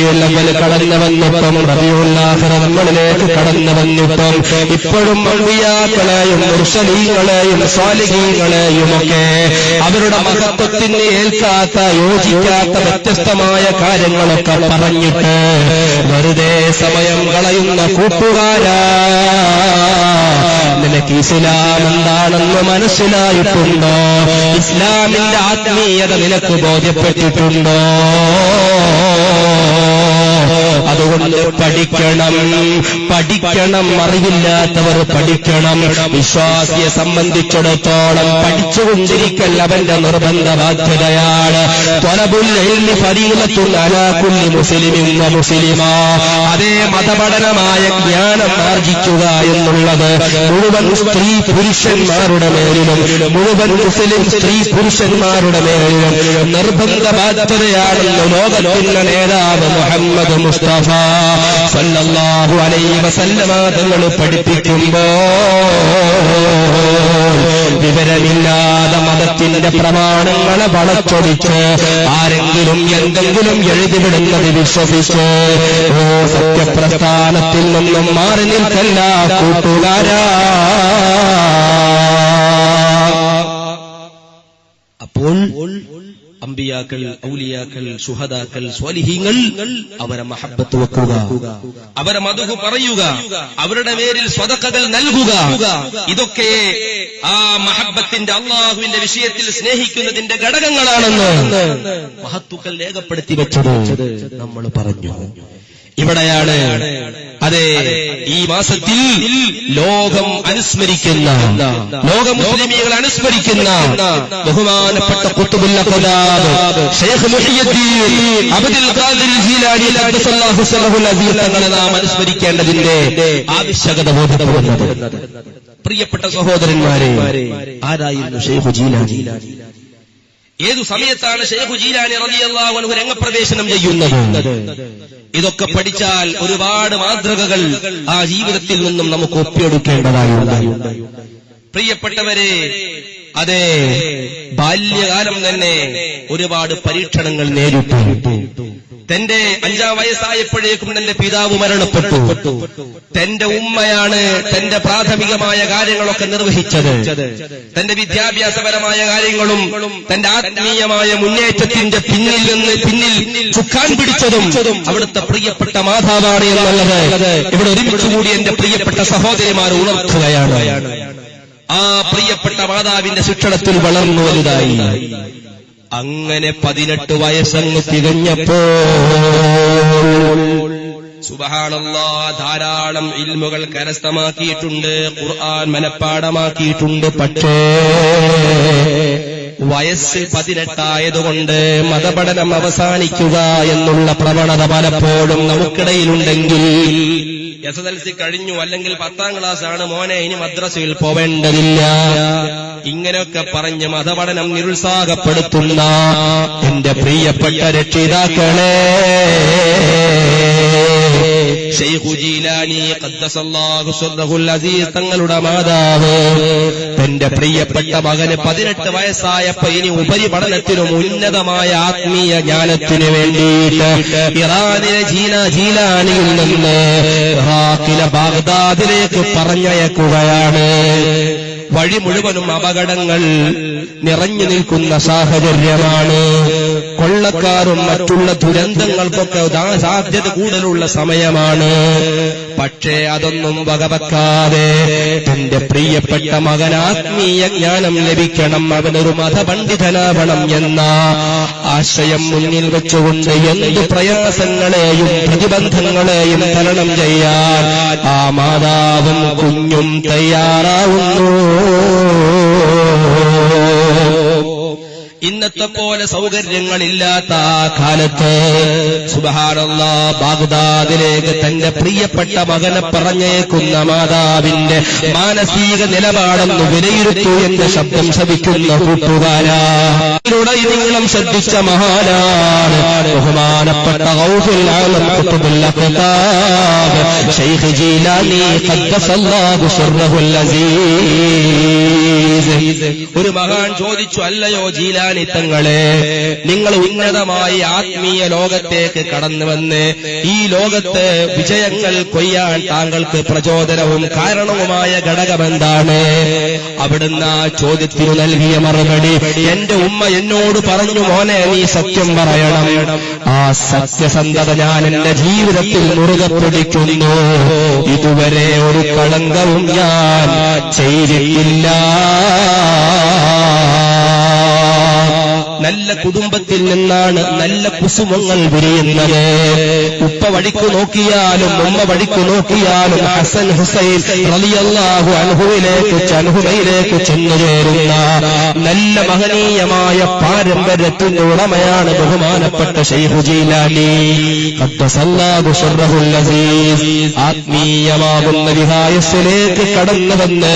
റബീഉൽ അവ്വൽ കടന്നു വന്നിട്ടും റബീഉൽ ആഖിർ നമ്മളിലേക്ക് കടന്നു വന്നിട്ടും ഇപ്പോഴും അമ്പിയാക്കളെയും മുർസലീങ്ങളെയും സ്വാലിഹീങ്ങളെയും ഒക്കെ അവരുടെ മഹത്വത്തിന് ഏൽക്കാത്ത യോജിക്കാത്ത വ്യത്യസ്തമായ കാര്യങ്ങളൊക്കെ പറഞ്ഞിട്ട് വെറുതെ സമയം കളയുന്ന കൂട്ടുകാരാ, നിനക്ക് ഇസ്ലാം എന്താണെന്ന് മനസ്സിലായിട്ടുണ്ടോ? ഇസ്ലാമിന്റെ ആത്മീയത നിനക്ക് ബോധ്യപ്പെട്ടിട്ടുണ്ടോ? അതുകൊണ്ട് പഠിക്കണം. അറിയില്ലാത്തവർ പഠിക്കണം. വിശ്വാസിയെ സംബന്ധിച്ചിടത്തോളം പഠിച്ചുകൊണ്ടിരിക്കൽ അവന്റെ നിർബന്ധ ബാധ്യതയാണ്. ത്വലബുൽ ഇൽമി ഫരീളത്തുൻ അലാ കുല്ലി മുസ്ലിമിൻ വ മുസ്ലിമാ. അതേ മതപഠനമായ ജ്ഞാനം ആർജിക്കുക എന്നുള്ളത് മുഴുവൻ സ്ത്രീ പുരുഷന്മാരുടെ മേലിലും മുഴുവൻ മുസ്ലിം സ്ത്രീ പുരുഷന്മാരുടെ മേലിലും നിർബന്ധ ബാധ്യതയാണെന്ന് ലോകത്തിന്റെ നേതാവ് മുഹമ്മദ് മുസ്തഫ സല്ലല്ലാഹു അലൈഹി വസല്ലമ തങ്ങൾ പഠിപ്പിക്കുമ്പോൾ വിവരമില്ലാതെ മതത്തിന്റെ പ്രമാണങ്ങളെ വളച്ചൊടിച്ച് ആരെങ്കിലും എന്തെങ്കിലും എഴുതിവിടുന്നത് വിശ്വസിച്ച് സത്യപ്രസ്ഥാനത്തിൽ നിന്നും മാറി നിൽക്കല്ല കൂട്ടുകാരാ. അപ്പോൾ അമ്പിയാക്കൾ, ഔലിയാക്കൾ, ശുഹദാക്കൾ, സ്വാലിഹീങ്ങൾ അവരെ മഹബ്ബത്ത് വെക്കുക, അവരെ മദ്ഹ് പറയുക, അവരുടെ പേരിൽ സ്വതക്കകൾ നൽകുക. ഇതൊക്കെ ആ മഹബ്ബത്തിന്റെ അള്ളാഹുവിന്റെ വിഷയത്തിൽ സ്നേഹിക്കുന്നതിന്റെ ഘടകങ്ങളാണെന്ന് മഹത്തുക്കൾ രേഖപ്പെടുത്തി വെച്ചത് നമ്മൾ പറഞ്ഞു. ഇവിടെയാണ് അതെ ഈ മാസത്തിൽ ലോകം അനുസ്മരിക്കുന്ന, ലോക മുസ്ലിമീങ്ങൾ അനുസ്മരിക്കുന്ന ബഹുമാനപ്പെട്ട ഖുത്ബുൽ അഖ്താബ് ശൈഖ് മുഹിയുദ്ദീൻ അബ്ദുൽ ഖാദിർ ജീലാനി ഖദ്ദസല്ലാഹു സിറഹുൽ അസീസ് തങ്ങളെ നാം അനുസ്മരിക്കേണ്ടതിന്റെ ആവശ്യകത ബോധ്യപ്പെടുന്നത്. പ്രിയപ്പെട്ട സഹോദരന്മാരെ, ആരായിരുന്നു ശൈഖ് ജീലാനി? ഏതു സമയത്താണ് ശൈഖ് ജീലാനി റളിയല്ലാഹു അൻഹു രംഗപ്രവേശനം ചെയ്യുന്നത്? ഇതൊക്കെ പഠിച്ചാൽ ഒരുപാട് മാതൃകകൾ ആ ജീവിതത്തിൽ നിന്നും നമുക്ക് ഒപ്പിയെടുക്കേണ്ടതായുണ്ട്. പ്രിയപ്പെട്ടവരെ, അതെ ബാല്യകാലം തന്നെ ഒരുപാട് പരീക്ഷണങ്ങൾ നേരിട്ടു. തന്റെ 5-ാം വയസ്സായപ്പോഴേക്കും തന്റെ പിതാവ് മരണപ്പെട്ടു. തന്റെ ഉമ്മയാണ് തന്റെ പ്രാഥമികമായ കാര്യങ്ങളൊക്കെ നിർവഹിച്ചത്. തന്റെ വിദ്യാഭ്യാസപരമായ കാര്യങ്ങളും തന്റെ ആത്മീയമായ മുന്നേറ്റത്തിന്റെ പിന്നിൽ ചുക്കാൻ പിടിച്ചതും അവിടുത്തെ പ്രിയപ്പെട്ട മാതാവാണ് എന്നുള്ളത് ഇവിടെ ഒരുമിച്ചുകൂടി എന്റെ പ്രിയപ്പെട്ട സഹോദരിമാർ ഉണർത്തുകയാണ്. ആ പ്രിയപ്പെട്ട മാതാവിന്റെ ശിക്ഷണത്തിൽ വളർന്നു വലുതായി. അങ്ങനെ 18 വയസ്സങ്ങ് തികഞ്ഞപ്പോൾ സുബ്ഹാനല്ലാഹ് ധാരാളം ഇൽമുകൾ കരസ്ഥമാക്കിയിട്ടുണ്ട്, ഖുർആൻ മനഃപ്പാഠമാക്കിയിട്ടുണ്ട്. പക്ഷേ വയസ്സ് 18 ആയതുകൊണ്ട് മതപഠനം അവസാനിക്കുക എന്നുള്ള പ്രവണത പലപ്പോഴും നമുക്കിടയിലുണ്ടെങ്കിൽ SSLC കഴിഞ്ഞു, അല്ലെങ്കിൽ 10ാം ക്ലാസ് ആണ് മോനെ, ഇനി മദ്രസയിൽ പോവേണ്ടതില്ല, ഇങ്ങനെയൊക്കെ പറഞ്ഞ് മതപഠനം നിരുത്സാഹപ്പെടുത്തുന്ന എന്റെ പ്രിയപ്പെട്ട രക്ഷിതാക്കളെ, ശൈഖ് ജീലാനി ഖദ്ദസല്ലാഹു സിർറഹുൽ അസീസ് തങ്ങളുടെ മാതാവ് തന്റെ പ്രിയപ്പെട്ട മകന് 18 വയസ്സായപ്പോ ഇനി ഉപരിപഠനത്തിനും ഉന്നതമായ ആത്മീയ ജ്ഞാനത്തിനു വേണ്ടിയിട്ട് ഇറാനിലെ ജീലാനിയിൽ നിന്ന് ഇറാഖിലെ ബാഗ്ദാദിലേക്ക് പറഞ്ഞയക്കുകയാണ്. വഴി മുഴുവനും അപകടങ്ങൾ നിറഞ്ഞു നിൽക്കുന്ന സാഹചര്യമാണ്. കൊള്ളക്കാരും മറ്റുള്ള ദുരന്തങ്ങൾക്കൊക്കെ സാധ്യത കൂടുതലുള്ള സമയമാണ്. പക്ഷേ അതൊന്നും വകവെക്കാതെ തന്റെ പ്രിയപ്പെട്ട മകൻ ആത്മീയ ജ്ഞാനം ലഭിക്കണം, അവനൊരു മതപണ്ഡിതനാവണം എന്ന ആശയം മുന്നിൽ വെച്ചുകൊണ്ട് എന്ത് പ്രയാസങ്ങളെയും പ്രതിബന്ധങ്ങളെയും തരണം ചെയ്യാൻ ആ മാതാവും കുഞ്ഞും തയ്യാറാവുന്നു. ഇന്നത്തെ പോലെ സൗകര്യങ്ങളില്ലാത്ത ആ കാലത്ത് സുബ്ഹാനല്ലാഹ് ബാഗ്ദാദിലേക്ക് തന്റെ പ്രിയപ്പെട്ട മകനെ പറഞ്ഞേക്കുന്ന മാതാവിന്റെ മാനസിക നിലപാടൊന്ന് വിലയിരുത്തൂ എന്ന ശബ്ദം ശ്രവിക്കുന്ന കൂട്ടുകാരാ, നീളം ശ്രദ്ധിച്ച മഹാനാണ് ബഹുമാനപ്പെട്ട ഗൗസുൽ ആലം ഖുത്ബുൽ അഖ്താബ് ശൈഖ് ജീലാനി ഖദ്ദസല്ലാഹു സിർറഹുൽ അസീസ്. ഒരു മഹാൻ ചോദിച്ചു, അല്ലയോ ജീലാനി, ജീലാനി തങ്ങളെ, നിങ്ങൾ ഉന്നതമായി ആത്മീയ ലോകത്തേക്ക് കടന്നുവന്ന് ഈ ലോകത്ത് വിജയങ്ങൾ കൊയ്യാൻ താങ്കൾക്ക് പ്രചോദനവും കാരണവുമായ ഘടകമെന്താണ്? അവിടുന്ന് ആ ചോദ്യത്തിന് നൽകിയ മറുപടി, എന്റെ ഉമ്മ എന്നോട് പറഞ്ഞു, മോനെ നീ സത്യം പറയണം. ആ സത്യസന്ധത ഞാൻ എന്റെ ജീവിതത്തിൽ മുറുകെ പിടിക്കുന്നു. ഇതുവരെ ഒരു കളങ്കവും ഞാൻ ചെയ്തിട്ടില്ല. നല്ല കുടുംബത്തിൽ നിന്നാണ് നല്ല കുസുമങ്ങൾ വിരിയുന്നത്. ഉപ്പ വഴിക്കു നോക്കിയാലും ഉമ്മ വഴിക്കു നോക്കിയാലും ഹസൻ ഹുസൈൻ റളിയല്ലാഹു അൻഹുമയിലേക്ക് ചെന്നു ചേരുന്ന നല്ല മഹനീയമായ പാരമ്പര്യത്തിന്റെ ഉടമയാണ് ബഹുമാനപ്പെട്ട ശൈഖ് ജീലാനി ഖദ്ദസല്ലാഹു ശർറഹുൽ അസീസ്. ആത്മീയമാകുന്ന വിഹായസിലേക്ക് കടന്നുവന്ന്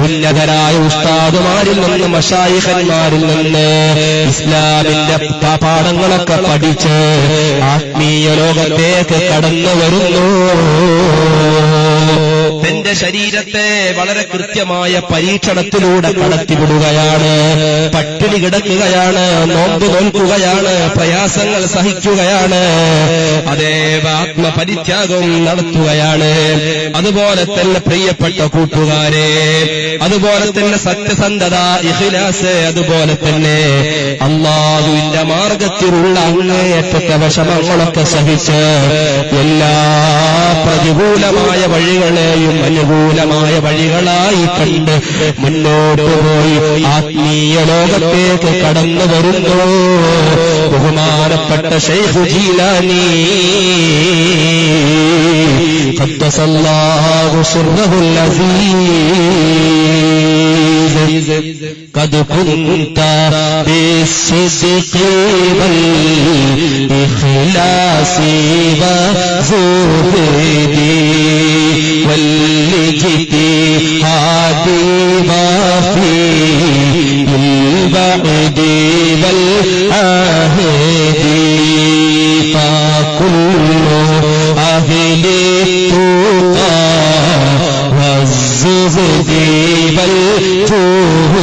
ഉന്നതരായ ഉസ്താദുമാരിൽ നിന്ന് മശായിഖന്മാരിൽ നിന്ന് ഇസ്ലാമിന്റെ പാഠങ്ങളൊക്കെ പഠിച്ച് ആത്മീയ ലോകത്തേക്ക് കടന്നു വരുന്നു. തന്റെ ശരീരത്തെ വളരെ കൃത്യമായ പരീക്ഷണത്തിലൂടെ കടത്തിവിടുകയാണ്. പട്ടിണി കിടക്കുകയാണ്, നോമ്പ് നോൽക്കുകയാണ്, പ്രയാസങ്ങൾ സഹിക്കുകയാണ്, അതേ ആത്മപരിത്യാഗം നടത്തുകയാണ്. അതുപോലെ തന്നെ പ്രിയപ്പെട്ട കൂട്ടുകാരെ, അതുപോലെ തന്നെ സത്യസന്ധത, ഇഖ്ലാസ്, അതുപോലെ തന്നെ അല്ലാഹുവിന്റെ മാർഗത്തിലുള്ള അങ്ങേയറ്റത്തെ വിഷമങ്ങളൊക്കെ സഹിച്ച് എല്ലാ പ്രതികൂലമായ വഴികളെയും അനുകൂലമായ വഴികളായി കണ്ട് മുന്നോട്ട് പോയി ആത്മീയ ലോകത്തേക്ക് കടന്നു വരുന്നു ബഹുമാനപ്പെട്ട ശൈഖ് ജീലാനി ഖദ്ദസല്ലാഹു സിർറഹുൽ അസീസ്. ഖദ് കുൻത ബിസ്സിദ്ഖി വൽ ഇഖ്ലാസി വസുഹദി والاجتهاد وفي البعد والعهد فكل أهل التقى والزهد والجود